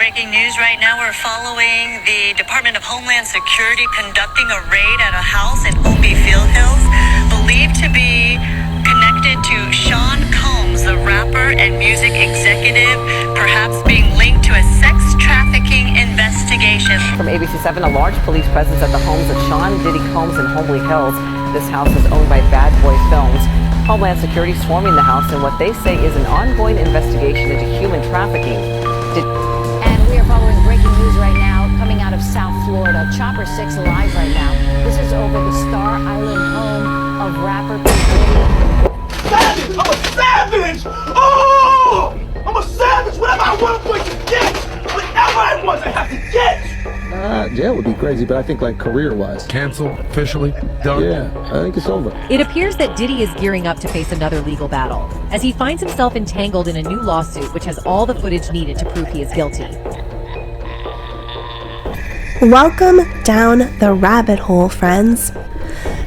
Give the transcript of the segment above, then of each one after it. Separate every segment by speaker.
Speaker 1: breaking news right now. We're following the Department of Homeland Security conducting a raid at a house in Field Hills, believed to be connected to Sean Combs, the rapper and music executive, perhaps being linked to a sex trafficking investigation.
Speaker 2: From ABC7, a large police presence at the homes of Sean Diddy Combs in Homely Hills. This house is owned by Bad Boy Films. Homeland Security swarming the house in what they say is an ongoing investigation into human trafficking.
Speaker 3: And we are following breaking news right now coming out of South Florida. Chopper 6 live right now. This is over the Star Island home of rapper Diddy.
Speaker 4: Savage! I'm a savage! Oh! I'm a savage! Whatever I want, I'm going to get! Whatever I want, I have to get!
Speaker 5: Jail would be crazy, but I think like career-wise.
Speaker 6: Canceled, officially, done?
Speaker 5: Yeah, I think it's over.
Speaker 7: It appears that Diddy is gearing up to face another legal battle as he finds himself entangled in a new lawsuit which has all the footage needed to prove he is guilty.
Speaker 8: Welcome down the rabbit hole, friends.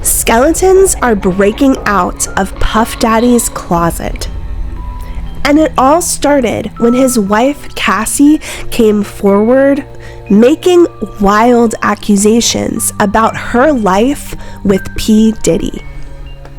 Speaker 8: Skeletons are breaking out of Puff Daddy's closet. And it all started when his wife, Cassie, came forward making wild accusations about her life with P. Diddy.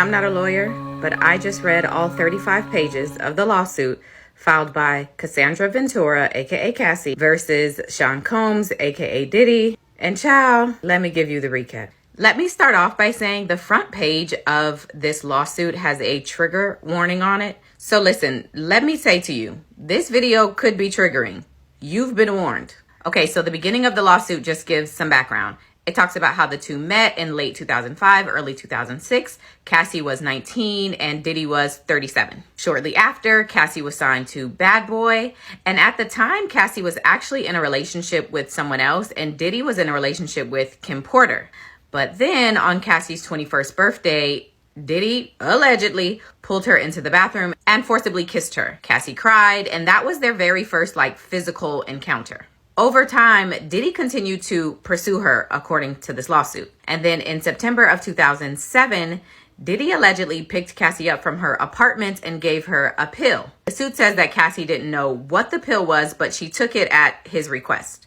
Speaker 9: I'm not a lawyer, but I just read all 35 pages of the lawsuit filed by Cassandra Ventura, aka Cassie, versus Sean Combs, aka Diddy. And child, let me give you the recap. Let me start off by saying the front page of this lawsuit has a trigger warning on it. So listen, let me say to you, this video could be triggering. You've been warned. Okay, so the beginning of the lawsuit just gives some background. It talks about how the two met in late 2005, early 2006. Cassie was 19 and Diddy was 37. Shortly after, Cassie was signed to Bad Boy. And at the time, Cassie was actually in a relationship with someone else and Diddy was in a relationship with Kim Porter. But then on Cassie's 21st birthday, Diddy allegedly pulled her into the bathroom and forcibly kissed her. Cassie cried, and that was their very first physical encounter. Over time, Diddy continued to pursue her, according to this lawsuit. And then in September of 2007, Diddy allegedly picked Cassie up from her apartment and gave her a pill. The suit says that Cassie didn't know what the pill was, but she took it at his request.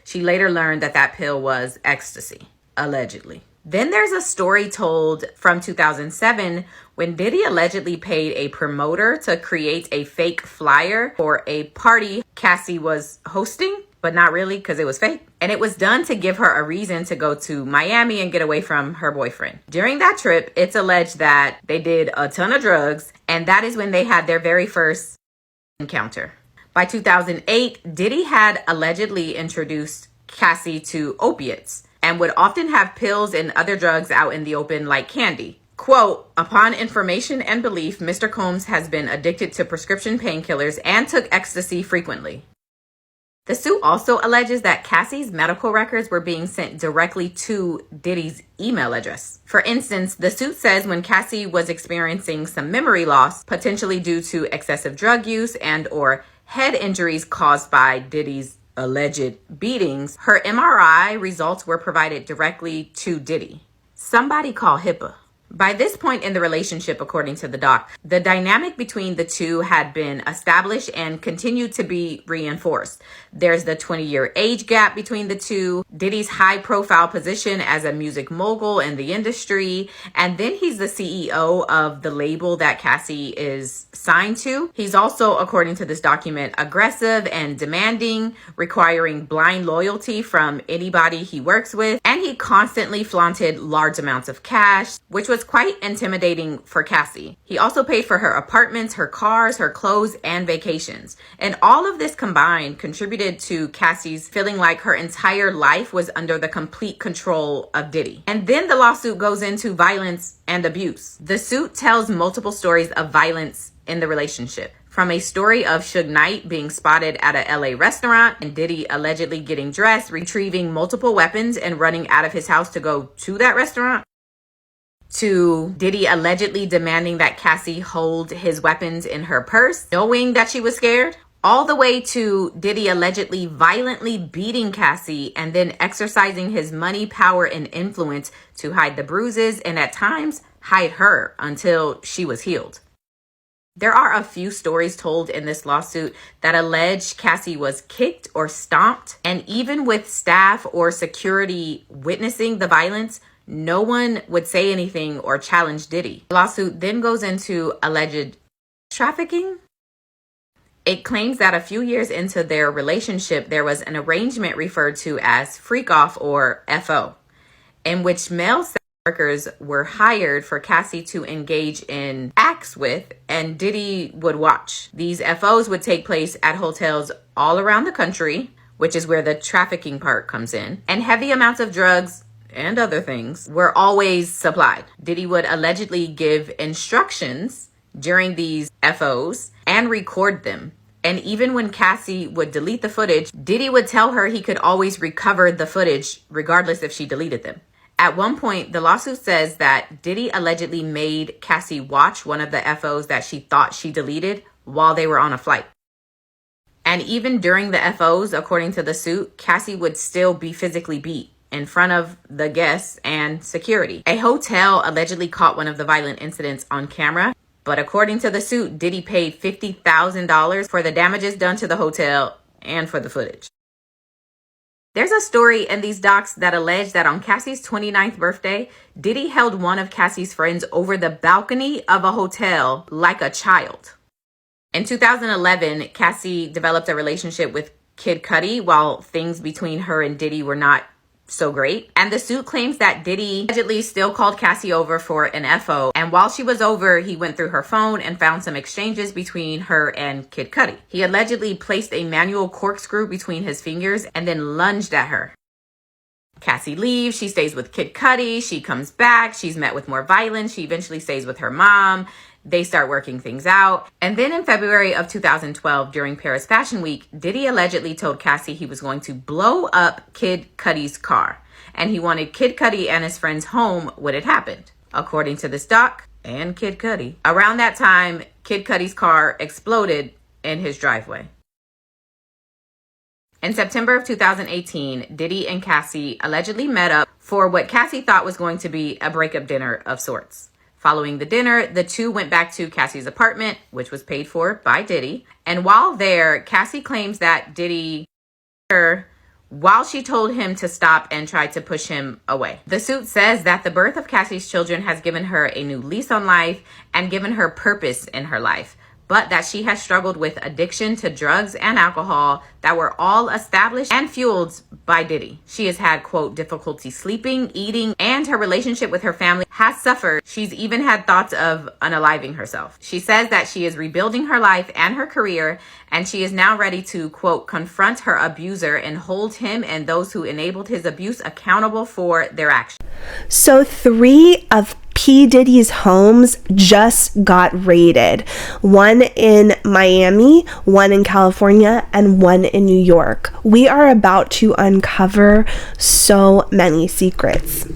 Speaker 9: She later learned that that pill was ecstasy, allegedly. Then there's a story told from 2007 when Diddy allegedly paid a promoter to create a fake flyer for a party Cassie was hosting, but not really because it was fake. And it was done to give her a reason to go to Miami and get away from her boyfriend. During that trip, it's alleged that they did a ton of drugs, and that is when they had their very first encounter. By 2008, Diddy had allegedly introduced Cassie to opiates and would often have pills and other drugs out in the open like candy. Quote, upon information and belief, Mr. Combs has been addicted to prescription painkillers and took ecstasy frequently. The suit also alleges that Cassie's medical records were being sent directly to Diddy's email address. For instance, the suit says when Cassie was experiencing some memory loss, potentially due to excessive drug use and or head injuries caused by Diddy's alleged beatings, her MRI results were provided directly to Diddy. Somebody call HIPAA. By this point in the relationship, according to the doc, the dynamic between the two had been established and continued to be reinforced. There's the 20-year age gap between the two, Diddy's high-profile position as a music mogul in the industry, and then he's the CEO of the label that Cassie is signed to. He's also, according to this document, aggressive and demanding, requiring blind loyalty from anybody he works with, and he constantly flaunted large amounts of cash, which was quite intimidating for Cassie. He also paid for her apartments, her cars, her clothes, and vacations. And all of this combined contributed to Cassie's feeling like her entire life was under the complete control of Diddy. And then the lawsuit goes into violence and abuse. The suit tells multiple stories of violence in the relationship. From a story of Suge Knight being spotted at a LA restaurant and Diddy allegedly getting dressed, retrieving multiple weapons, and running out of his house to go to that restaurant, to Diddy allegedly demanding that Cassie hold his weapons in her purse, knowing that she was scared, all the way to Diddy allegedly violently beating Cassie and then exercising his money, power, and influence to hide the bruises and at times hide her until she was healed. There are a few stories told in this lawsuit that allege Cassie was kicked or stomped, and even with staff or security witnessing the violence, no one would say anything or challenge Diddy. The lawsuit then goes into alleged trafficking. It claims that a few years into their relationship, there was an arrangement referred to as freak off or FO, in which male sex workers were hired for Cassie to engage in acts with, and Diddy would watch. These FOs would take place at hotels all around the country, which is where the trafficking part comes in, and heavy amounts of drugs and other things were always supplied. Diddy would allegedly give instructions during these FOs and record them. And even when Cassie would delete the footage, Diddy would tell her he could always recover the footage regardless if she deleted them. At one point, the lawsuit says that Diddy allegedly made Cassie watch one of the FOs that she thought she deleted while they were on a flight. And even during the FOs, according to the suit, Cassie would still be physically beat in front of the guests and security. A hotel allegedly caught one of the violent incidents on camera, but according to the suit, Diddy paid $50,000 for the damages done to the hotel and for the footage. There's a story in these docs that allege that on Cassie's 29th birthday, Diddy held one of Cassie's friends over the balcony of a hotel like a child. In 2011, Cassie developed a relationship with Kid Cudi while things between her and Diddy were not so great. And the suit claims that Diddy allegedly still called Cassie over for an FO. And while she was over, he went through her phone and found some exchanges between her and Kid Cudi. He allegedly placed a manual corkscrew between his fingers and then lunged at her. Cassie leaves. She stays with Kid Cudi. She comes back. She's met with more violence. She eventually stays with her mom. They start working things out. And then in February of 2012, during Paris Fashion Week, Diddy allegedly told Cassie he was going to blow up Kid Cudi's car. And he wanted Kid Cudi and his friends home when it happened, according to this doc and Kid Cudi. Around that time, Kid Cudi's car exploded in his driveway. In September of 2018, Diddy and Cassie allegedly met up for what Cassie thought was going to be a breakup dinner of sorts. Following the dinner, the two went back to Cassie's apartment, which was paid for by Diddy. And while there, Cassie claims that Diddy her while she told him to stop and tried to push him away. The suit says that the birth of Cassie's children has given her a new lease on life and given her purpose in her life, but that she has struggled with addiction to drugs and alcohol that were all established and fueled by Diddy. She has had, quote, difficulty sleeping, eating, and her relationship with her family has suffered. She's even had thoughts of unaliving herself. She says that she is rebuilding her life and her career, and she is now ready to, quote, confront her abuser and hold him and those who enabled his abuse accountable for their actions.
Speaker 8: So 3 of P. Diddy's homes just got raided. 1 in Miami, 1 in California, and 1 in New York. We are about to uncover so many secrets.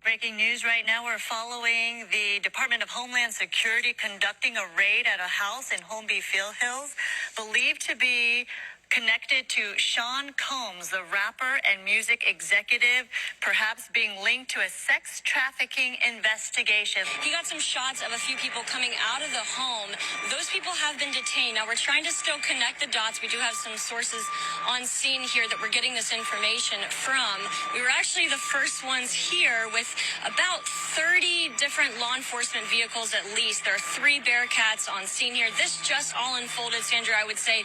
Speaker 1: Breaking news right now, we're following the Department of Homeland Security conducting a raid at a house in Holmby Field Hills, believed to be connected to Sean Combs, the rapper and music executive, perhaps being linked to a sex trafficking investigation.
Speaker 10: He got some shots of a few people coming out of the home. Those people have been detained. Now, we're trying to still connect the dots. We do have some sources on scene here that we're getting this information from. We were actually the first ones here with about 30 different law enforcement vehicles at least. There are 3 Bearcats on scene here. This just all unfolded, Sandra, I would say,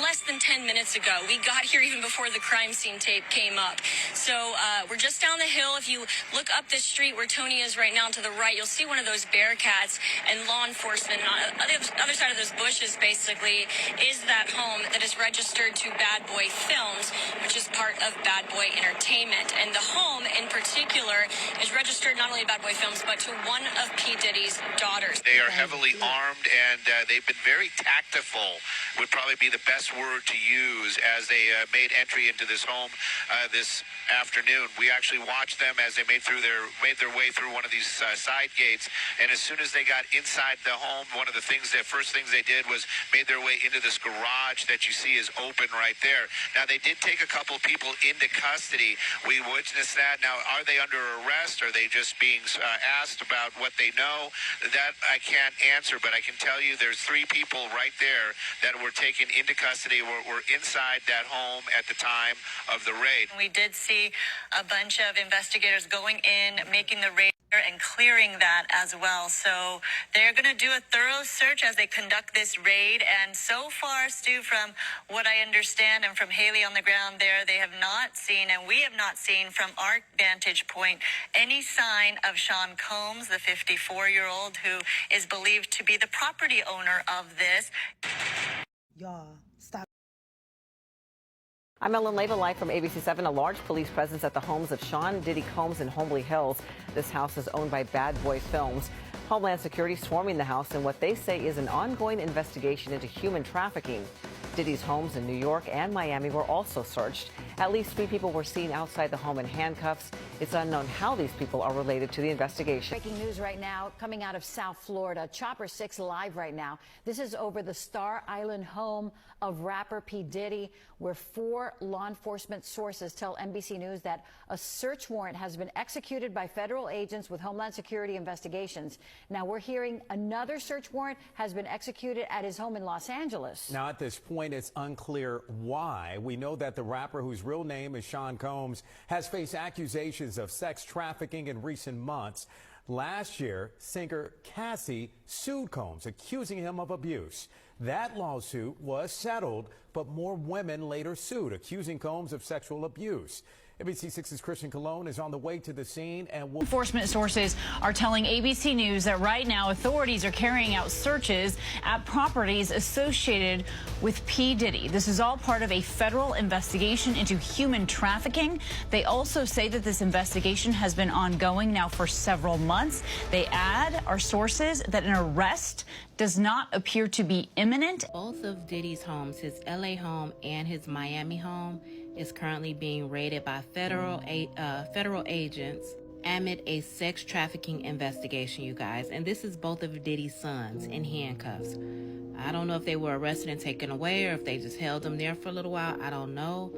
Speaker 10: less than 10 minutes ago. We got here even before the crime scene tape came up. So we're just down the hill. If you look up this street where Tony is right now to the right, you'll see one of those Bearcats and law enforcement. And on the other side of those bushes, basically, is that home that is registered to Bad Boy Films, which is part of Bad Boy Entertainment. And the home in particular is registered not only to Bad Boy Films, but to one of P. Diddy's daughters.
Speaker 11: They are heavily armed, and they've been very tactful, would probably be the best word to use, as they made entry into this home this afternoon. We actually watched them as they made their way through one of these side gates, and as soon as they got inside the home, the first things they did was made their way into this garage that you see is open right there. Now, they did take a couple people into custody. We witnessed that. Now, are they under arrest? Are they just being asked about what they know? That I can't answer, but I can tell you there's 3 people right there that were taken into custody, were inside that home at the time of the raid.
Speaker 1: We did see a bunch of investigators going in, making the raid and clearing that as well. So they're going to do a thorough search as they conduct this raid. And so far, Stu, from what I understand and from Haley on the ground there, they have not seen, and we have not seen from our vantage point, any sign of Sean Combs, the 54-year-old who is believed to be the property owner of this.
Speaker 12: Y'all, stop.
Speaker 2: I'm Ellen Leva, live from ABC7. A large police presence at the homes of Sean Diddy Combs in Homely Hills. This house is owned by Bad Boy Films. Homeland Security swarming the house in what they say is an ongoing investigation into human trafficking. Diddy's homes in New York and Miami were also searched. At least 3 people were seen outside the home in handcuffs. It's unknown how these people are related to the investigation.
Speaker 3: Breaking news right now coming out of South Florida. Chopper 6 live right now. This is over the Star Island home of rapper P. Diddy, where 4 law enforcement sources tell NBC News that a search warrant has been executed by federal agents with Homeland Security investigations. Now we're hearing another search warrant has been executed at his home in Los Angeles.
Speaker 13: Now at this point, it's unclear why. We know that the rapper, whose real name is Sean Combs, has faced accusations of sex trafficking in recent months. Last year, singer Cassie sued Combs, accusing him of abuse. That lawsuit was settled, but more women later sued, accusing Combs of sexual abuse. ABC6's Christian Colon is on the way to the scene and will...
Speaker 14: Enforcement sources are telling ABC News that right now authorities are carrying out searches at properties associated with P. Diddy. This is all part of a federal investigation into human trafficking. They also say that this investigation has been ongoing now for several months. They add, our sources, that an arrest does not appear to be imminent.
Speaker 9: Both of Diddy's homes, his LA home and his Miami home, is currently being raided by federal agents amid a sex trafficking investigation, you guys. And this is both of Diddy's sons in handcuffs. I don't know if they were arrested and taken away or if they just held them there for a little while. I don't know.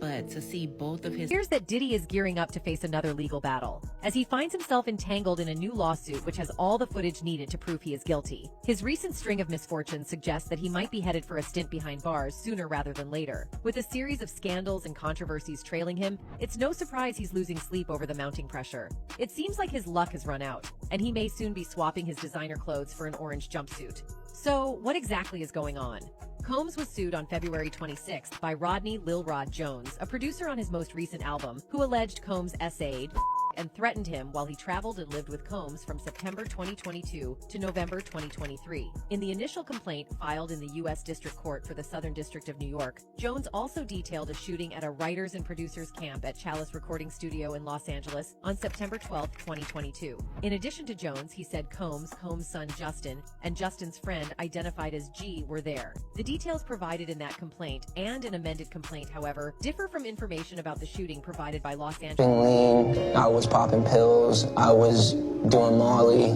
Speaker 9: But to see both of his...
Speaker 7: Here's that Diddy is gearing up to face another legal battle, as he finds himself entangled in a new lawsuit which has all the footage needed to prove he is guilty. His recent string of misfortunes suggests that he might be headed for a stint behind bars sooner rather than later. With a series of scandals and controversies trailing him, it's no surprise he's losing sleep over the mounting pressure. It seems like his luck has run out, and he may soon be swapping his designer clothes for an orange jumpsuit. So, what exactly is going on? Combs was sued on February 26th by Rodney Lil Rod Jones, a producer on his most recent album, who alleged Combs essayed and threatened him while he traveled and lived with Combs from September 2022 to November 2023. In the initial complaint filed in the U.S. District Court for the Southern District of New York, Jones also detailed a shooting at a writers and producers camp at Chalice Recording Studio in Los Angeles on September 12, 2022. In addition to Jones, he said Combs' son Justin, and Justin's friend identified as G were there. The details provided in that complaint and an amended complaint, however, differ from information about the shooting provided by Los Angeles.
Speaker 15: I was popping pills, I was doing Molly,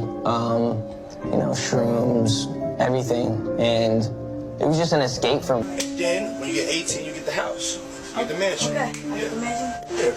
Speaker 15: shrooms, everything, and it was just an escape from...
Speaker 4: Then, when you get 18, you get the house, you get the mansion. Okay, I get the mansion? Yeah.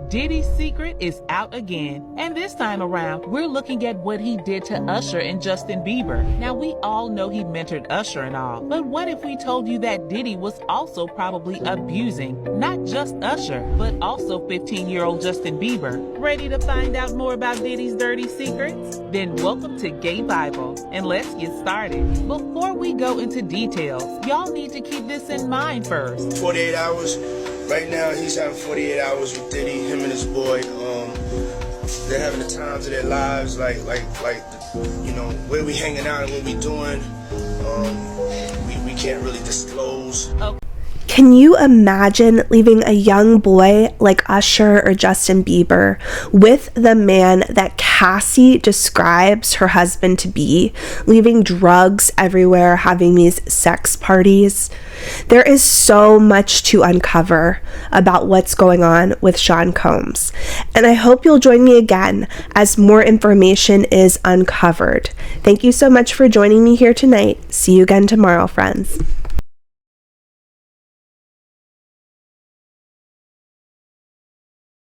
Speaker 16: Diddy's secret is out again, and this time around, we're looking at what he did to Usher and Justin Bieber. Now, we all know he mentored Usher and all, but what if we told you that Diddy was also probably abusing not just Usher, but also 15-year-old Justin Bieber? Ready to find out more about Diddy's dirty secrets? Then welcome to Gay Bible, and let's get started. Before we go into details, y'all need to keep this in mind first.
Speaker 4: 48 hours. Right now, he's having 48 hours with Diddy, him and his boy. They're having the times of their lives, where we hanging out and what we doing. We can't really disclose.
Speaker 8: Can you imagine leaving a young boy like Usher or Justin Bieber with the man that Cassie describes her husband to be, leaving drugs everywhere, having these sex parties? There is so much to uncover about what's going on with Sean Combs, and I hope you'll join me again as more information is uncovered. Thank you so much for joining me here tonight. See you again tomorrow, friends.